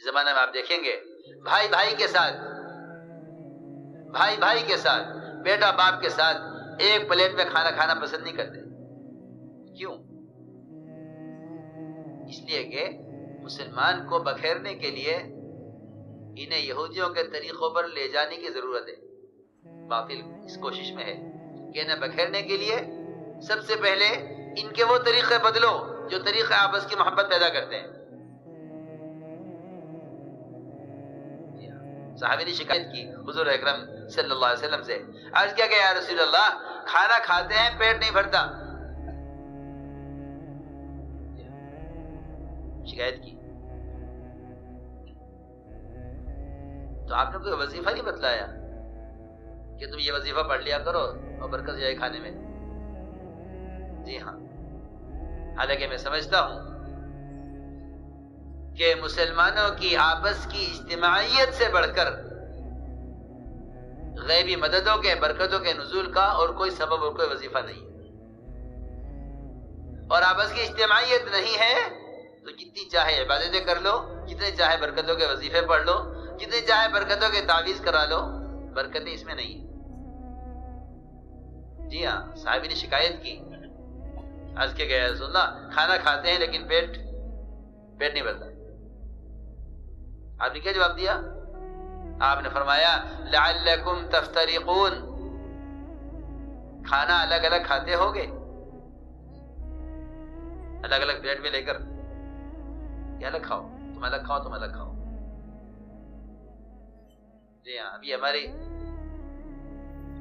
زمانہ میں آپ دیکھیں گے بھائی بھائی کے ساتھ، بھائی بھائی کے ساتھ، بیٹا باپ کے ساتھ ایک پلیٹ میں کھانا کھانا پسند نہیں کرتے. کیوں؟ اس لیے کہ مسلمان کو بکھیرنے کے لیے انہیں یہودیوں کے طریقوں پر لے جانے کی ضرورت ہے. باطل اس کوشش میں ہے کہ انہیں بکھیرنے کے لیے سب سے پہلے ان کے وہ طریقے بدلو جو طریقے آپس کی محبت پیدا کرتے ہیں. صحابی نے شکایت کی حضور اکرم صلی اللہ علیہ وسلم سے، عرض کیا کہ یا رسول اللہ کھانا کھاتے ہیں پیٹ نہیں بھرتا. شکایت کی تو آپ نے کوئی وظیفہ نہیں بتلایا کہ تم یہ وظیفہ پڑھ لیا کرو اور برکت جائے کھانے میں. جی ہاں، حالانکہ میں سمجھتا ہوں کہ مسلمانوں کی آپس کی اجتماعیت سے بڑھ کر غیبی مددوں کے برکتوں کے نزول کا اور کوئی سبب اور کوئی وظیفہ نہیں ہے. اور آپس کی اجتماعیت نہیں ہے تو جتنی چاہے عبادتیں کر لو، جتنے چاہے برکتوں کے وظیفے پڑھ لو، جتنے چاہے برکتوں کے تعویذ کرا لو، برکتیں اس میں نہیں ہیں. جی ہاں، صحابی نے شکایت کی، عرض کیا کہ رسول اللہ کھانا کھاتے ہیں لیکن پیٹ نہیں بھرتا. آپ نے کیا جواب دیا؟ آپ نے فرمایا لعلکم تفترقون، کھانا الگ الگ کھاتے ہوگے، الگ الگ پلیٹ میں لے کر یہ الگ کھاؤ، تم الگ کھاؤ، تم الگ کھاؤ. جی ہاں، ابھی ہماری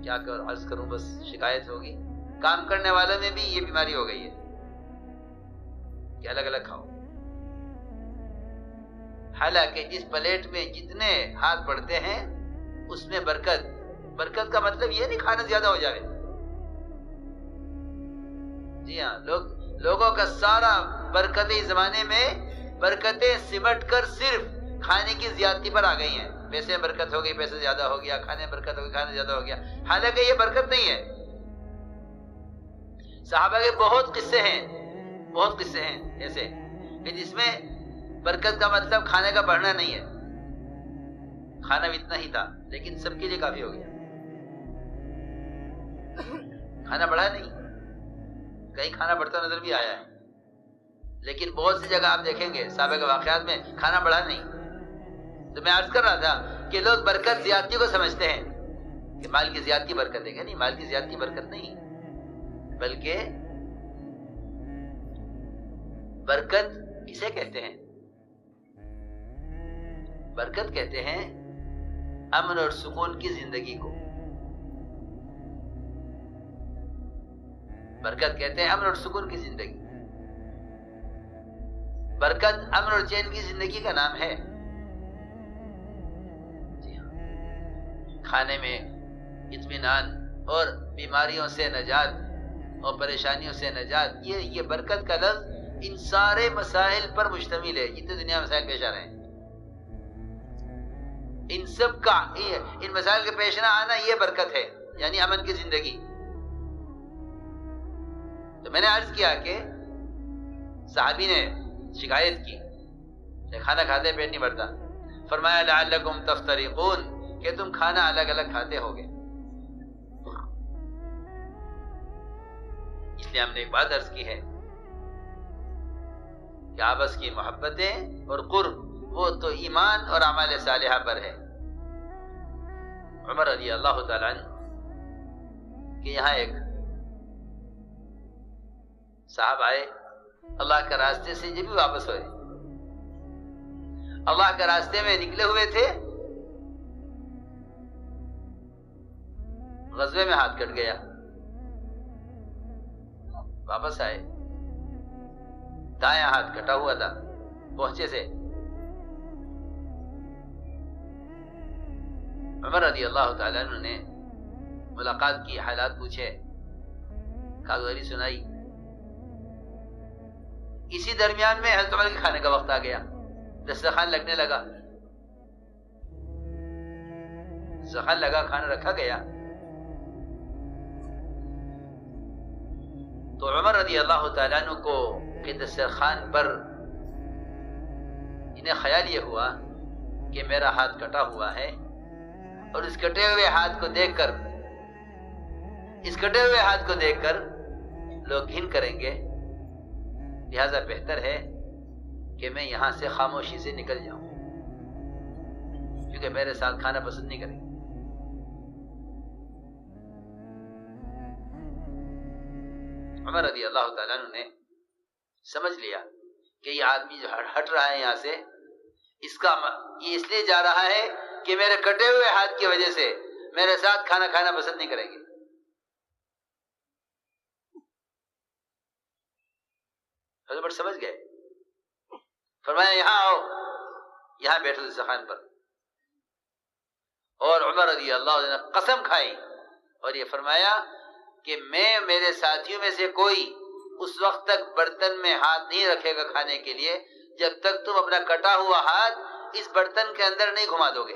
کیا عرض کروں، بس شکایت ہوگی، کام کرنے والوں میں بھی یہ بیماری ہو گئی ہے کہ الگ الگ کھاؤ. حالانکہ جس پلیٹ میں جتنے ہاتھ بڑھتے ہیں اس میں برکت کا مطلب یہ نہیں کھانا زیادہ ہو جائے. جی ہاں، لوگوں کا سارا برکتیں زمانے میں برکتیں سمٹ کر صرف کھانے کی زیادتی پر آ گئی ہیں. پیسے برکت ہو گئی، پیسے زیادہ ہو گیا، کھانے برکت ہو گئی، کھانے زیادہ ہو گیا. حالانکہ یہ برکت نہیں ہے. صحابہ کے بہت قصے ہیں ایسے کہ جس میں برکت کا مطلب کھانے کا بڑھنا نہیں ہے. کھانا بھی اتنا ہی تھا لیکن سب کے لیے کافی ہو گیا، کھانا بڑھا نہیں. کہیں کھانا بڑھتا نظر بھی آیا ہے لیکن بہت سی جگہ آپ دیکھیں گے صحابہ کے واقعات میں کھانا بڑھا نہیں. تو میں عرض کر رہا تھا کہ لوگ برکت زیادتی کو سمجھتے ہیں کہ مال کی زیادتی برکت ہے. نہیں، مال کی زیادتی برکت نہیں، بلکہ برکت کسے کہتے ہیں؟ برکت کہتے ہیں امن اور سکون کی زندگی کو. برکت کہتے ہیں امن اور سکون کی زندگی. برکت امن اور چین کی زندگی کا نام ہے. جی ہاں، کھانے میں اطمینان اور بیماریوں سے نجات اور پریشانیوں سے نجات، یہ برکت کا لفظ ان سارے مسائل پر مشتمل ہے جتنے دنیا میں مسائل پیش آ رہے ہیں. ان سب کا ان مسائل کے پیش نہ آنا یہ برکت ہے، یعنی امن کی زندگی. تو میں نے عرض کیا کہ صحابی نے شکایت کی کہ کھانا کھاتے پیٹ نہیں بھرتا. فرمایا لعلکم تفترقون، کہ تم کھانا الگ الگ کھاتے ہوگے. اس لیے ہم نے ایک بات عرض کی ہے کہ آپس کی محبتیں اور قرب وہ تو ایمان اور اعمال صالحہ پر ہے. عمر رضی اللہ تعالیٰ عنہ کہ یہاں ایک صاحب آئے، اللہ کے راستے سے جب بھی واپس ہوئے، اللہ کے راستے میں نکلے ہوئے تھے، غزوے میں ہاتھ کٹ گیا، واپس آئے، دایاں ہاتھ کٹا ہوا تھا پہنچے سے. عمر رضی اللہ تعالیٰ عنہ نے ملاقات کی، حالات پوچھے، کاغذری سنائی. اسی درمیان میں حضرت عمر کے کھانے کا وقت آ گیا، دسترخوان لگنے لگا، دسترخوان لگا، کھانا رکھا گیا. تو عمر رضی اللہ تعالیٰ عنہ کو کہ دسترخوان پر انہیں خیال یہ ہوا کہ میرا ہاتھ کٹا ہوا ہے، اور اس کٹے ہوئے ہاتھ کو دیکھ کر لوگ گھن کریں گے، لہذا بہتر ہے کہ میں یہاں سے خاموشی سے نکل جاؤں، کیونکہ میرے ساتھ کھانا پسند نہیں کریں گے۔ عمر رضی اللہ تعالیٰ عنہ نے سمجھ لیا کہ یہ آدمی جو ہٹ رہا ہے یہاں سے، یہ اس لیے جا رہا ہے کہ میرے کٹے ہوئے ہاتھ کی وجہ سے میرے ساتھ کھانا کھانا پسند نہیں کریں گے۔ حضرت سمجھ گئے، فرمایا یہاں آؤ، یہاں بیٹھو دسترخوان پر، اور عمر رضی اللہ عنہ نے قسم کھائی اور یہ فرمایا کہ میرے ساتھیوں میں سے کوئی اس وقت تک برتن میں ہاتھ نہیں رکھے گا کھانے کے لیے جب تک تم اپنا کٹا ہوا ہاتھ اس برتن کے اندر نہیں گھما دو گے۔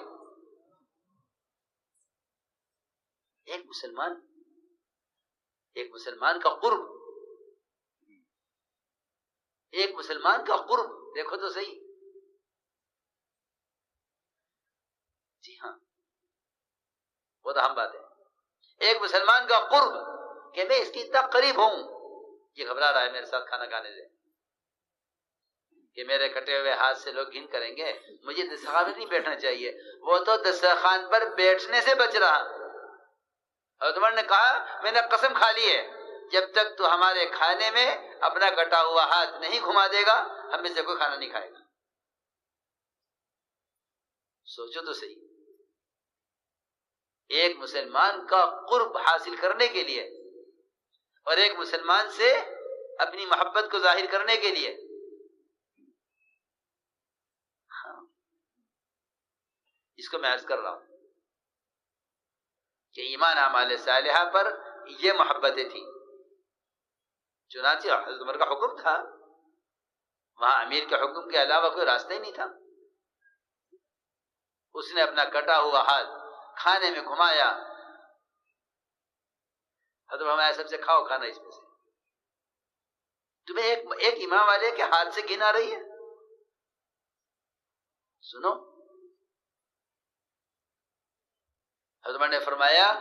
ایک مسلمان کا قرب دیکھو تو صحیح۔ جی ہاں، وہ تو ہم بات ہے، ایک مسلمان کا قرب کہ میں اس کی اتنا قریب ہوں، یہ گھبرا رہا ہے میرے ساتھ کھانا کھانے سے کہ میرے کٹے ہوئے ہاتھ سے لوگ گھن کریں گے، مجھے دسترخوان پر نہیں بیٹھنا چاہیے۔ وہ تو دسترخوان پر بیٹھنے سے بچ رہا۔ حضرت عمر نے کہا میں نے قسم کھا لی ہے جب تک تو ہمارے کھانے میں اپنا کٹا ہوا ہاتھ نہیں گھما دے گا ہم میں سے کوئی کھانا نہیں کھائے گا۔ سوچو تو صحیح، ایک مسلمان کا قرب حاصل کرنے کے لیے اور ایک مسلمان سے اپنی محبت کو ظاہر کرنے کے لیے، اس کو میں عرض کر رہا ہوں کہ ایمان اعمال صالحہ پر یہ محبتیں تھیں۔ چنانچہ حضرت عمر کا حکم تھا، وہاں امیر کے حکم کے علاوہ کوئی راستہ ہی نہیں تھا۔ اس نے اپنا کٹا ہوا ہاتھ کھانے میں گھمایا، حضرت ہمارے سب سے کھاؤ کھانا اس میں سے، تمہیں ایک امام والے کے ہاتھ سے گھن آ رہی ہے؟ سنو، حضرت عمر نے فرمایا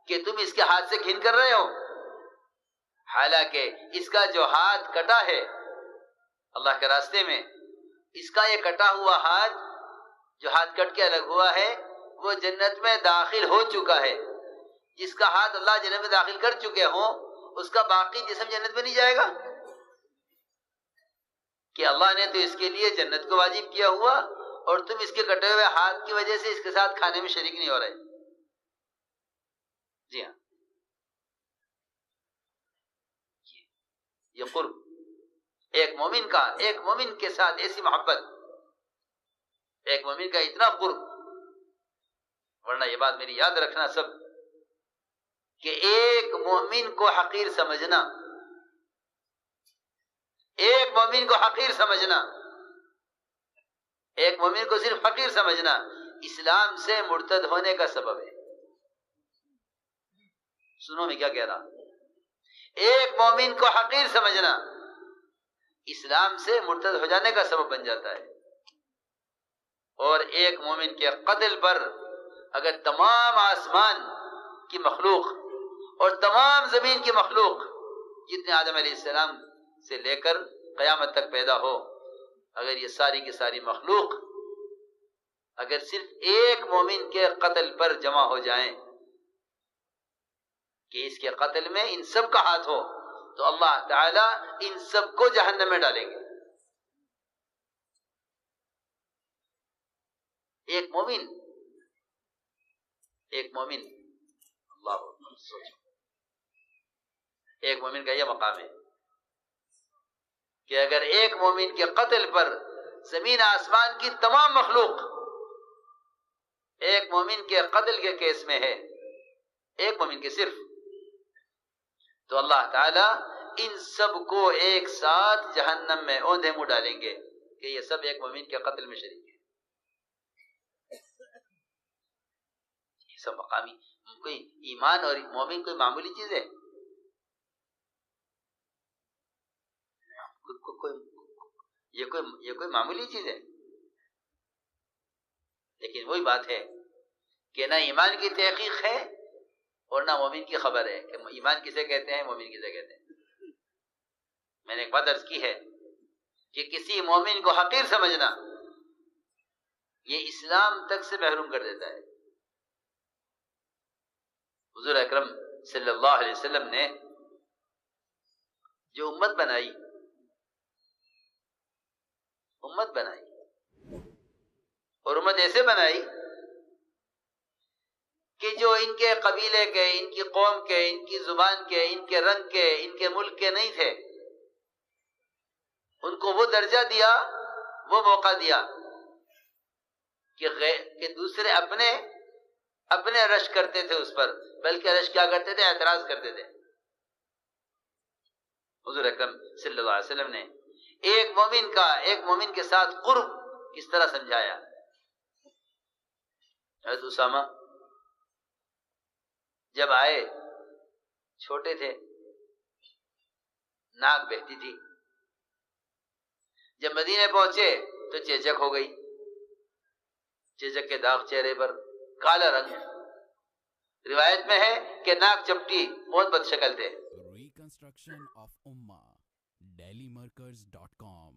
کہ تم اس کے ہاتھ سے گھن کر رہے ہو، حالانکہ اس کا جو ہاتھ کٹا ہے اللہ کے راستے میں، اس کا یہ کٹا ہوا ہاتھ جو ہاتھ کٹ کے الگ ہوا ہے وہ جنت میں داخل ہو چکا ہے۔ جس کا ہاتھ اللہ جنت میں داخل کر چکے ہوں اس کا باقی جسم جنت میں نہیں جائے گا؟ کہ اللہ نے تو اس کے لیے جنت کو واجب کیا ہوا اور تم اس کے کٹے ہوئے ہاتھ کی وجہ سے اس کے ساتھ کھانے میں شریک نہیں ہو رہے۔ جی ہاں، یہ قرب، ایک مومن کے ساتھ ایسی محبت، ایک مومن کا اتنا قرب۔ ورنہ یہ بات میری یاد رکھنا سب کہ ایک مومن کو حقیر سمجھنا، ایک مومن کو حقیر سمجھنا، ایک مومن کو صرف حقیر سمجھنا اسلام سے مرتد ہونے کا سبب ہے۔ سنو میں کیا کہہ رہا ہوں، ایک مومن کو حقیر سمجھنا اسلام سے مرتد ہو جانے کا سبب بن جاتا ہے۔ اور ایک مومن کے قتل پر اگر تمام آسمان کی مخلوق اور تمام زمین کی مخلوق جتنے آدم علیہ السلام سے لے کر قیامت تک پیدا ہو، اگر یہ ساری کی ساری مخلوق اگر صرف ایک مومن کے قتل پر جمع ہو جائیں کہ اس کے قتل میں ان سب کا ہاتھ ہو تو اللہ تعالی ان سب کو جہنم میں ڈالیں گے۔ ایک مومن اللہ اکبر، سوچو، ایک مومن کا یہ مقام ہے کہ اگر ایک مومن کے قتل پر زمین آسمان کی تمام مخلوق ایک مومن کے قتل کے کیس میں ہے، ایک مومن کے صرف، تو اللہ تعالی ان سب کو ایک ساتھ جہنم میں اوندھے منہ ڈالیں گے کہ یہ سب ایک مومن کے قتل میں شریک ہیں۔ یہ سب مقامی، کوئی ایمان اور مومن کوئی معمولی چیز ہے؟ یہ کوئی معمولی چیز ہے؟ لیکن وہی بات ہے کہ نہ ایمان کی تحقیق ہے اور نہ مومن کی خبر ہے کہ ایمان کسے کہتے ہیں، مومن کسے کہتے ہیں۔ میں نے ایک بات عرض کی ہے کہ کسی مومن کو حقیر سمجھنا یہ اسلام تک سے محروم کر دیتا ہے۔ حضور اکرم صلی اللہ علیہ وسلم نے جو امت بنائی اور امت ایسے بنائی کہ جو ان کے قبیلے کے، ان کی قوم کے، ان کی زبان کے، ان کے رنگ کے، ان کے ملک کے نہیں تھے، ان کو وہ درجہ دیا، وہ موقع دیا کہ دوسرے اپنے رش کرتے تھے اس پر، بلکہ رش کیا کرتے تھے؟ اعتراض کرتے تھے۔ حضور اکرم صلی اللہ علیہ وسلم نے ایک مومن کے ساتھ قرب کس طرح سمجھایا۔ حضرت اسامہ جب آئے چھوٹے تھے، ناک بہتی تھی، جب مدینے پہنچے تو چیچک ہو گئی، چیچک کے داغ چہرے پر، کالا رنگ، روایت میں ہے کہ ناک چپٹی، بہت بد شکل تھے۔ ریکنسٹرکشن آف امہ dailymarkers.com۔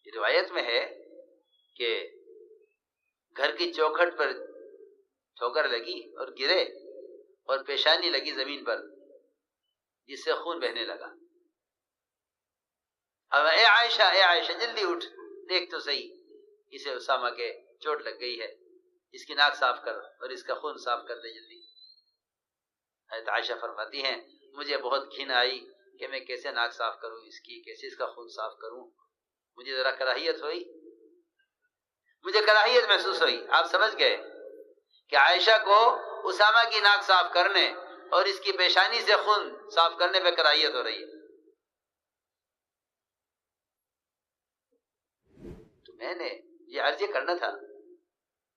روایت میں ہے کہ گھر کی چوکھٹ پر ٹھوکر لگی اور گرے اور پیشانی لگی زمین پر، جس سے خون بہنے لگا۔ اب اے عائشہ جلدی اٹھ، دیکھ تو صحیح، اسے اسامہ کے چوٹ لگ گئی ہے، اس کی ناک صاف کر اور اس کا خون صاف کر دے جلدی۔ حضرت عائشہ فرماتی ہیں مجھے بہت گھن آئی کہ میں کیسے ناک صاف کروں اس کی، کیسے اس کا خون صاف کروں، مجھے ذرا کراہیت ہوئی، مجھے کراہیت محسوس ہوئی۔ آپ سمجھ گئے کہ عائشہ کو اسامہ کی ناک صاف کرنے اور اس کی پیشانی سے خون صاف کرنے پہ کراہیت ہو رہی ہے۔ تو میں نے یہ عرض کرنا تھا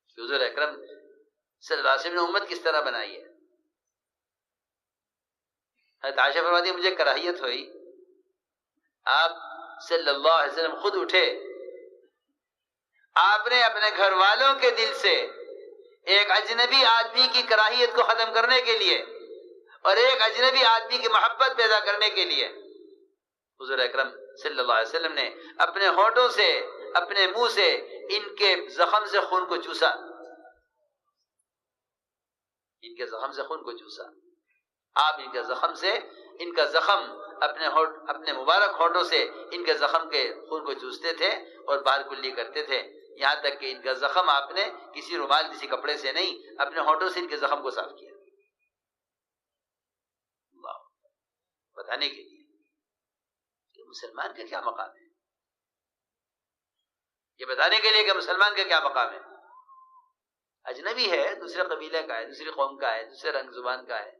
کہ حضور اکرم صلی اللہ علیہ وسلم نے امت کس طرح بنائی ہے۔ حضرت عائشہ فرماتی ہے مجھے کراہیت ہوئی، آپ صلی اللہ علیہ وسلم خود اٹھے، آپ نے اپنے گھر والوں کے دل سے ایک اجنبی آدمی کی کراہیت کو ختم کرنے کے لیے اور ایک اجنبی آدمی کی محبت پیدا کرنے کے لیے حضور اکرم صلی اللہ علیہ وسلم نے اپنے ہونٹوں سے، اپنے منہ سے ان کے زخم سے خون کو چوسا، ان کے زخم سے خون کو چوسا۔ آپ ان کا زخم اپنے مبارک ہونٹوں سے ان کے زخم کے خون کو چوستے تھے اور باہر کلی کرتے تھے، یہاں تک کہ ان کا زخم آپ نے کسی رومال، کسی کپڑے سے نہیں، اپنے ہونٹوں سے ان کے زخم کو صاف کیا، بتانے کے لیے کہ مسلمان کا کیا مقام ہے، یہ بتانے کے لیے کہ مسلمان کا کیا مقام ہے۔ اجنبی ہے، دوسرے قبیلے کا ہے، دوسری قوم کا ہے، دوسرے رنگ زبان کا ہے،